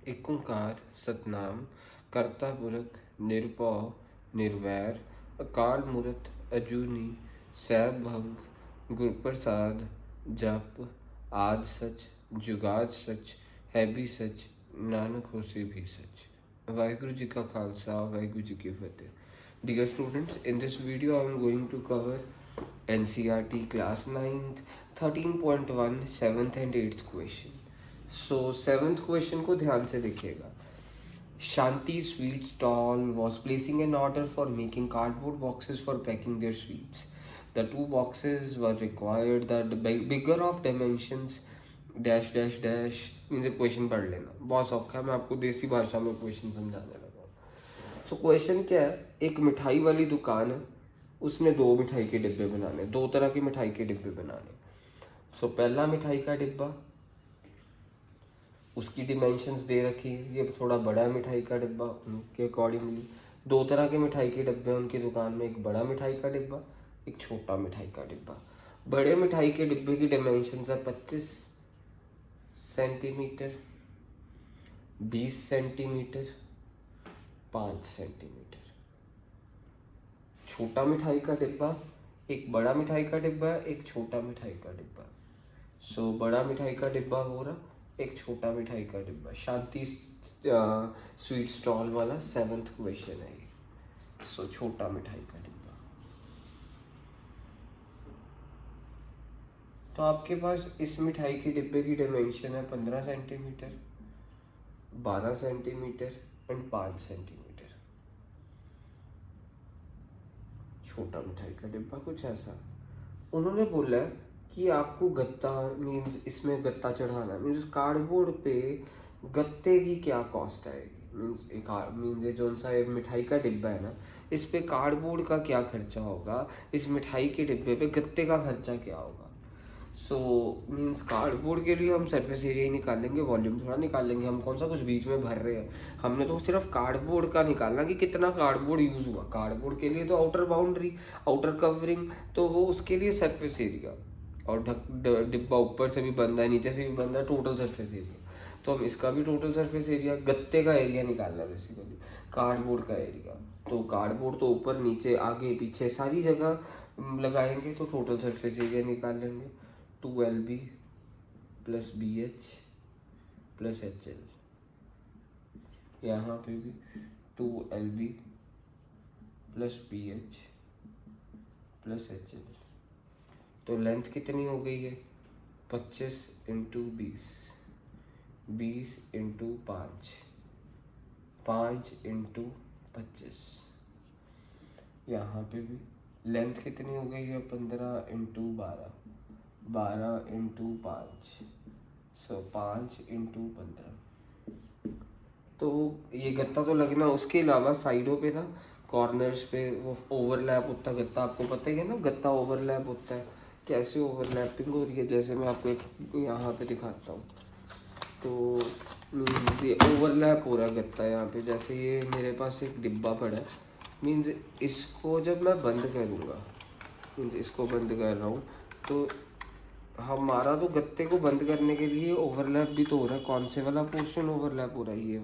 एक ओंकार सतनाम करता पुरख निरभउ निर्वैर अकाल मूरत अजूनी सैभ भंग गुरप्रसाद जप आद सच जुगाद सच है भी सच नानक होसे भी सच। वाहिगुरु जी का खालसा वाहिगुरु जी की फतेह। Dear students, in this video I am going to cover NCERT class 9th 13.1 7th and 8th question. So 7th question को ध्यान से देखिएगा। Shanti sweet stall was placing an order for making cardboard boxes for packing their sweets. The two boxes were required. The bigger of dimensions dash dash dash means question पढ़ लेना, बहुत सौखा है, मैं आपको देसी भाषा में क्वेश्चन समझाने लगा। सो क्वेश्चन क्या है, एक मिठाई वाली दुकान है, उसने दो मिठाई के डिब्बे बनाने, दो तरह की मिठाई के डिब्बे बनाने। सो पहला मिठाई का डिब्बा, उसकी डिमेंशंस दे रखी है, ये थोड़ा बड़ा है मिठाई का डिब्बा, उनके अकॉर्डिंगली दो तरह के मिठाई के डिब्बे हैं उनकी दुकान में, एक बड़ा मिठाई का डिब्बा एक छोटा मिठाई का डिब्बा। बड़े मिठाई के डिब्बे की डिमेंशंस है 25 सेंटीमीटर, 20 सेंटीमीटर, 5 सेंटीमीटर। छोटा मिठाई का डिब्बा, एक बड़ा मिठाई का डिब्बा एक छोटा मिठाई का डिब्बा। सो बड़ा मिठाई का डिब्बा हो रहा, एक छोटा मिठाई का डिब्बा। शांति स्वीट स्टॉल वाला 7th क्वेश्चन है ये। सो छोटा मिठाई का डिब्बा। तो आपके पास इस मिठाई की डिब्बे की डायमेंशन है 15 सेंटीमीटर, 12 सेंटीमीटर एंड 5 सेंटीमीटर। छोटा मिठाई का डिब्बा कुछ ऐसा। उन्होंने बोला कि आपको गत्ता मीन्स इसमें गत्ता चढ़ाना, मीन्स कार्डबोर्ड पे गत्ते की क्या कॉस्ट आएगी, मीन्स एक मीन्स ये जो सा मिठाई का डिब्बा है ना, इस पे कार्डबोर्ड का क्या खर्चा होगा, इस मिठाई के डिब्बे पे गत्ते का खर्चा क्या होगा। सो मीन्स कार्डबोर्ड के लिए हम सरफेस एरिया ही निकाल लेंगे, वॉल्यूम थोड़ा निकाल लेंगे, हम कौन सा कुछ बीच में भर रहे हैं। हमने तो सिर्फ कार्डबोर्ड का निकालना कि कितना कार्डबोर्ड यूज़ हुआ। कार्डबोर्ड के लिए तो आउटर बाउंड्री, आउटर कवरिंग, तो वो उसके लिए सरफेस एरिया, और डिब्बा ऊपर से भी बंद है नीचे से भी बंद है, टोटल सरफेस एरिया। तो हम इसका भी टोटल सरफेस एरिया, गत्ते का एरिया निकालना है बेसिकली, कार्डबोर्ड का एरिया। तो कार्डबोर्ड तो ऊपर नीचे आगे पीछे सारी जगह लगाएंगे, तो टोटल सरफेस एरिया निकाल लेंगे। 2LB plus BH plus HL। यहाँ पे भी 2LB plus BH plus HL। तो लेंथ कितनी हो गई है 25 इंटू 20, 20 इंटू 5, 5 इंटू 25। यहाँ पे भी लेंथ कितनी हो गई है 15 इंटू 12, 12 इंटू 5, सो 5 इंटू 15। तो ये गत्ता तो लगना, उसके अलावा साइडों पे ना, कॉर्नर्स पे वो ओवरलैप होता है गत्ता, आपको पता ही है ना गत्ता ओवरलैप होता है। कैसे ओवरलैपिंग हो रही है, जैसे मैं आपको एक यहाँ पे दिखाता हूँ। तो मीन्स ये ओवरलैप हो रहा है गत्ता यहाँ पे। जैसे ये मेरे पास एक डिब्बा पड़ा है, मीन्स इसको जब मैं बंद करूँगा, मीन्स इसको बंद कर रहा हूँ, तो हमारा तो गत्ते को बंद करने के लिए ओवरलैप भी तो हो रहा है। कौन से वाला पोर्शन ओवरलैप हो रहा है, ये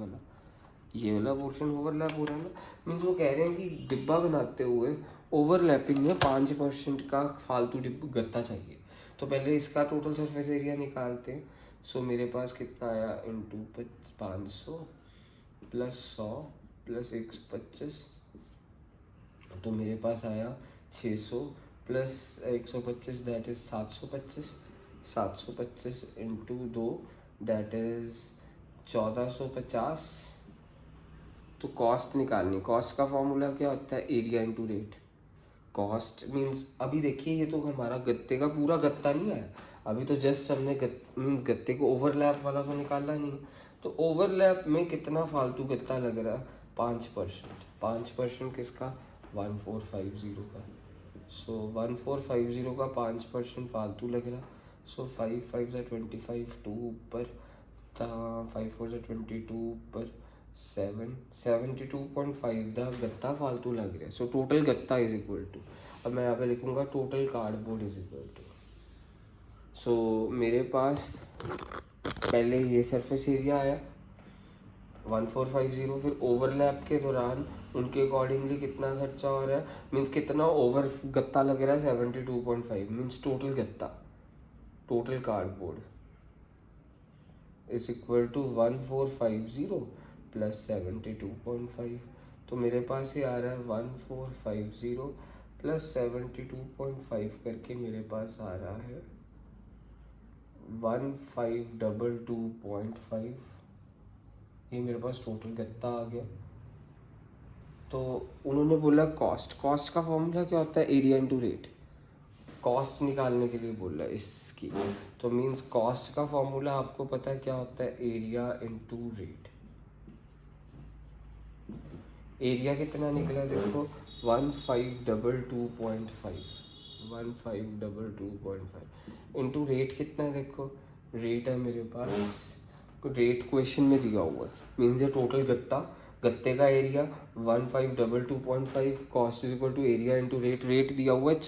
वाला पोर्शन ओवरलैप हो रहा है ना। मीन्स वो कह रहे हैं कि डिब्बा बनाते हुए ओवरलैपिंग में 5% का फालतू गत्ता चाहिए। तो पहले इसका टोटल सरफेस एरिया निकालते हैं। सो मेरे पास कितना आया, इंटू 500 प्लस 100 प्लस 125, तो मेरे पास आया 600 plus 125 that is 725, 725 into 2 that is 1450। तो कॉस्ट निकालनी, कॉस्ट का फॉर्मूला क्या होता है, area into rate. Cost means अभी देखिए ये तो हमारा गत्ते का पूरा गत्ता नहीं है, अभी तो जस्ट हमने मीन्स गत्ते को ओवरलैप वाला तो निकाला नहीं है। तो ओवरलैप में कितना फालतू गत्ता लग रहा है 5%। 5% किसका, 1450 का। सो 1450 का 5% फालतू लग रहा। सो 5 5 25, 2 ऊपर, 5 4 22 ऊपर, 72.5 दा गत्ता फालतू लग रहा है। सो टोटल गत्ता इज इक्वल टू, अब मैं यहाँ पे लिखूँगा total cardboard is equal to. So मेरे पास पहले ये सरफेस एरिया आया, 1450। फिर ओवरलैप के दौरान उनके अकॉर्डिंगली कितना खर्चा हो रहा है, मीन्स कितना ओवर गत्ता लग रहा है 72.5, मीन्स टोटल गत्ता, total cardboard is equal to 1450 plus 72.5। तो मेरे पास ये आ रहा है 1450 प्लस 72.5 करके मेरे पास आ रहा है 1522.5। ये मेरे पास टोटल गत्ता आ गया। तो उन्होंने बोला कॉस्ट, कॉस्ट का फॉर्मूला क्या होता है, एरिया इंटू रेट। कॉस्ट निकालने के लिए बोला इसकी, तो मींस कॉस्ट का फॉर्मूला आपको पता है क्या होता है, एरिया इंटू रेट। एरिया कितना निकला देखो 1522.5 इंटू रेट कितना है देखो, रेट है मेरे पास, रेट क्वेश्चन में दिया हुआ है, मीन्स ये टोटल गत्ता, गत्ते का area 1522.5, cost is equal to area into rate. Rate दिया हुआ है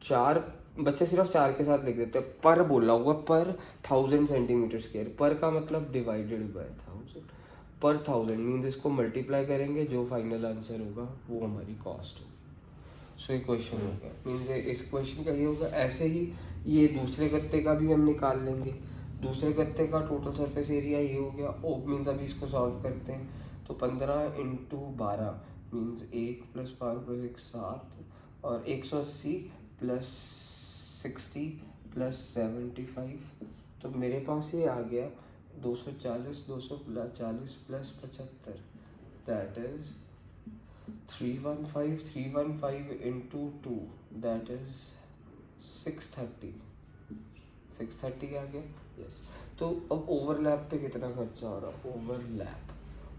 4 बच्चे सिर्फ 4 के साथ लिख देते हैं, पर बोला हुआ पर 1000 सेंटीमीटर स्क्वायर, पर का मतलब डिवाइडेड बाय 1000, पर 1000 मीन्स इसको मल्टीप्लाई करेंगे, जो फाइनल आंसर होगा वो हमारी कॉस्ट होगी। सो ये क्वेश्चन हो गया, मीन्स इस क्वेश्चन का ये होगा। ऐसे ही ये दूसरे गत्ते का भी हम निकाल लेंगे, दूसरे गत्ते का टोटल सरफेस एरिया ये हो गया। ओ मीन्स अभी इसको सॉल्व करते हैं, तो 15 इंटू 12 मीन्स 1 + 5 + 1 7, और 180 प्लस 60 प्लस 75, तो मेरे पास ये आ गया 240 plus 75, that is 315 into 2, that is 630 आ गया। यस। तो अब ओवरलैप पे कितना खर्चा हो रहा है,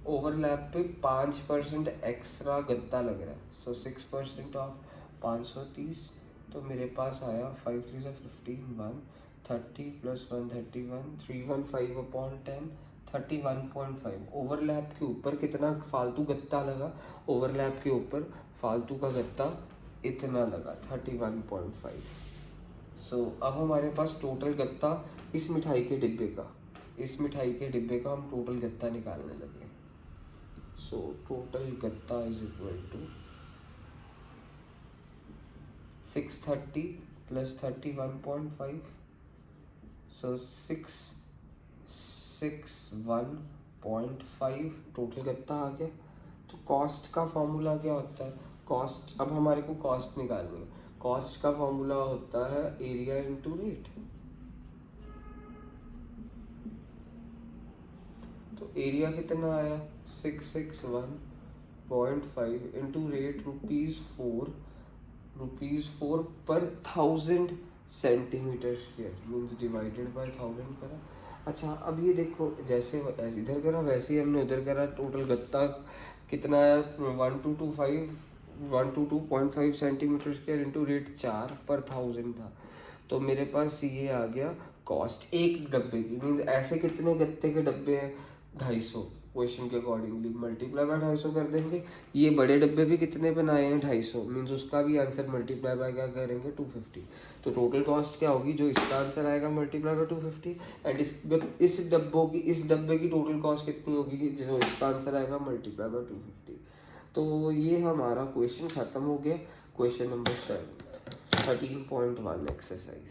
ओवरलैप पे 5% एक्स्ट्रा गत्ता लग रहा है, सो 6% ऑफ 530, तो मेरे पास आया 5 3 15 130 प्लस 131 315/10 31.5। ओवरलैप के ऊपर कितना फालतू गत्ता लगा, ओवरलैप के ऊपर फालतू का गत्ता इतना लगा 31.5। सो अब हमारे पास टोटल गत्ता इस मिठाई के डिब्बे का, हम टोटल गत्ता निकालने लगे। सो टोटल गत्ता is equal to 630 plus 31.5, so 661.5 total गत्ता आ गया। तो कॉस्ट का फॉर्मूला क्या होता है, कॉस्ट, अब हमारे को कॉस्ट निकालनी है, कॉस्ट का फॉर्मूला होता है एरिया इंटू रेट। तो एरिया कितना आया 661.5 इंटू रेट ₹4 पर 1000 centimetre square, means divided by 1000 करा। अच्छा अब ये देखो, जैसे इधर करा वैसे ही हमने उधर करा, टोटल गत्ता कितना है 1225 सेंटीमीटर स्क्वायर इंटू रेट 4 पर 1000 था, तो मेरे पास ये आ गया कॉस्ट एक डब्बे की, मीन्स ऐसे कितने गत्ते के डब्बे हैं 250, क्वेश्चन के अकॉर्डिंगली मल्टीप्लाई बाय 250 कर देंगे। ये बड़े डब्बे भी कितने बनाए हैं 250, मीन्स उसका भी आंसर मल्टीप्लाई बाय क्या करेंगे 250। तो टोटल कॉस्ट क्या होगी, जो इसका आंसर आएगा मल्टीप्लाई बाय 250, एंड इस डब्बे की टोटल कॉस्ट कितनी होगी, जो इसका आंसर आएगा मल्टीप्लाई बाय 250। तो ये हमारा क्वेश्चन खत्म हो गया। Question number 7 13.1 exercise.